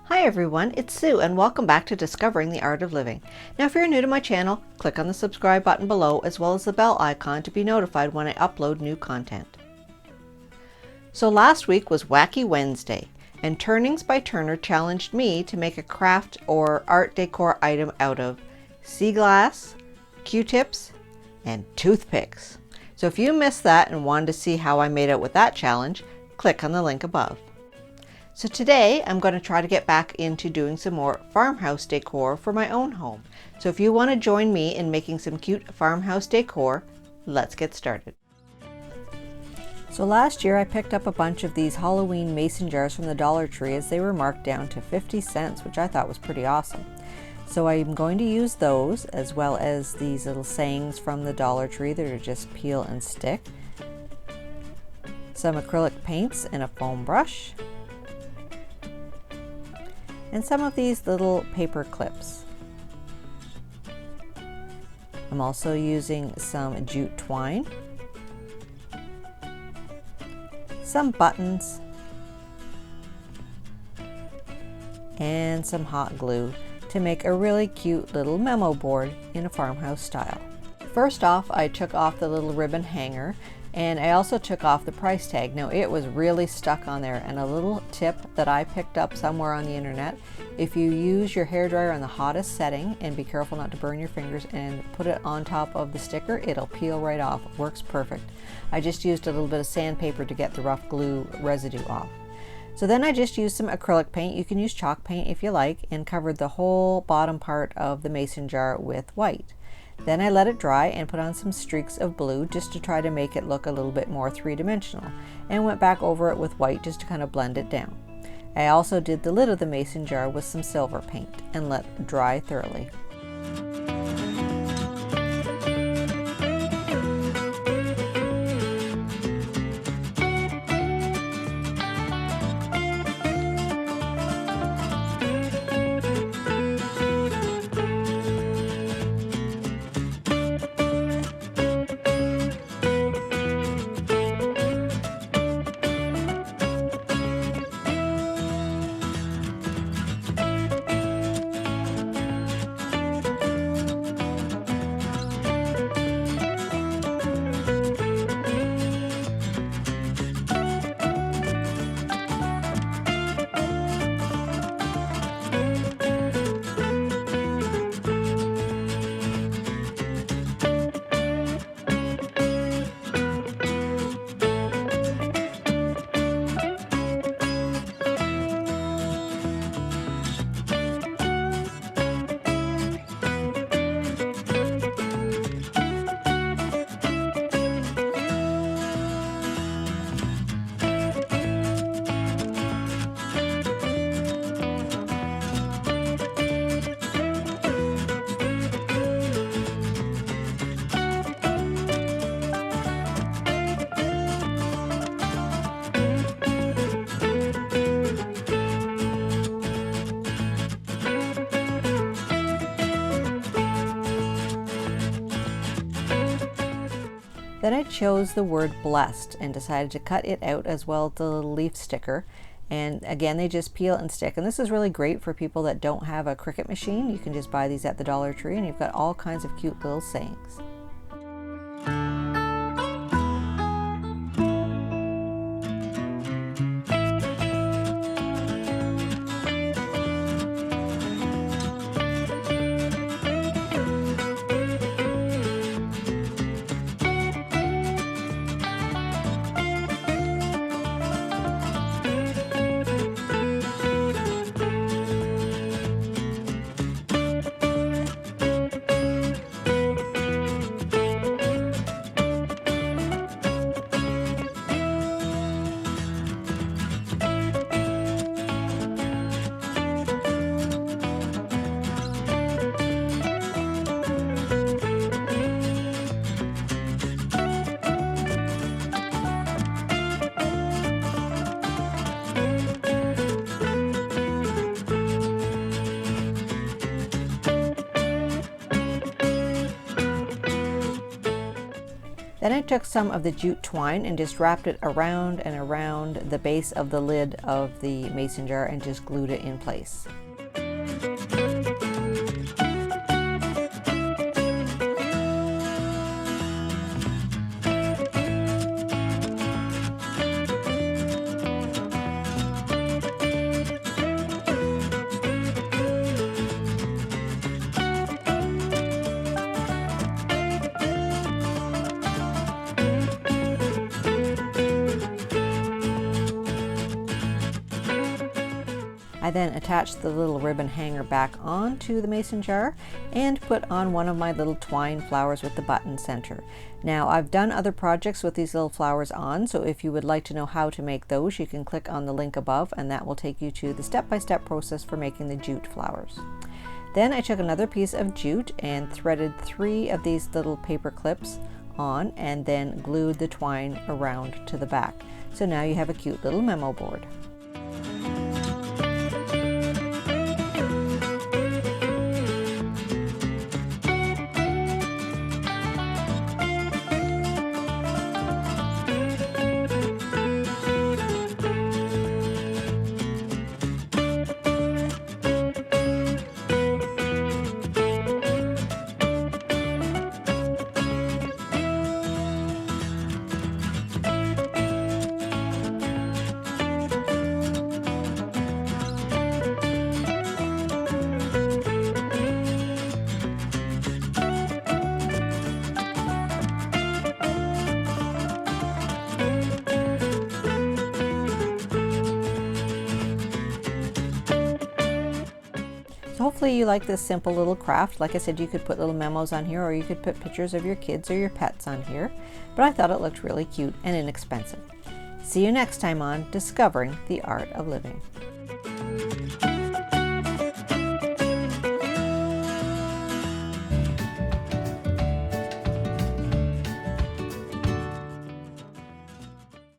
Hi everyone, it's Sue and welcome back to Discovering the Art of Living. Now if you're new to my channel, click on the subscribe button below as well as the bell icon to be notified when I upload new content. So last week was Wacky Wednesday and Turnings by Turner challenged me to make a craft or art decor item out of sea glass, Q-tips, and toothpicks. So if you missed that and wanted to see how I made out with that challenge, click on the link above. So today I'm going to try to get back into doing some more farmhouse decor for my own home. So if you want to join me in making some cute farmhouse decor, let's get started. So last year I picked up a bunch of these Halloween mason jars from the Dollar Tree as they were marked down to 50 cents, which I thought was pretty awesome. So I'm going to use those as well as these little sayings from the Dollar Tree that are just peel and stick, some acrylic paints and a foam brush, and some of these little paper clips. I'm also using some jute twine, some buttons, and some hot glue to make a really cute little memo board in a farmhouse style. First off, I took off the little ribbon hanger and I also took off the price tag. Now it was really stuck on there, and a little tip that I picked up somewhere on the internet: if you use your hairdryer on the hottest setting, and be careful not to burn your fingers, and put it on top of the sticker, it'll peel right off. It works perfect. I just used a little bit of sandpaper to get the rough glue residue off. So then I just used some acrylic paint, you can use chalk paint if you like, and covered the whole bottom part of the mason jar with white. Then I let it dry and put on some streaks of blue just to try to make it look a little bit more three-dimensional, and went back over it with white just to kind of blend it down. I also did the lid of the mason jar with some silver paint and let it dry thoroughly. Then I chose the word blessed and decided to cut it out as well as the little leaf sticker. And again, they just peel and stick. And this is really great for people that don't have a Cricut machine. You can just buy these at the Dollar Tree and you've got all kinds of cute little sayings. Then I took some of the jute twine and just wrapped it around and around the base of the lid of the mason jar and just glued it in place. I then attached the little ribbon hanger back onto the mason jar and put on one of my little twine flowers with the button center. Now I've done other projects with these little flowers on, so if you would like to know how to make those, you can click on the link above and that will take you to the step-by-step process for making the jute flowers. Then I took another piece of jute and threaded 3 of these little paper clips on and then glued the twine around to the back. So now you have a cute little memo board. So hopefully you like this simple little craft. Like I said, you could put little memos on here, or you could put pictures of your kids or your pets on here, but I thought it looked really cute and inexpensive. See you next time on Discovering the Art of Living.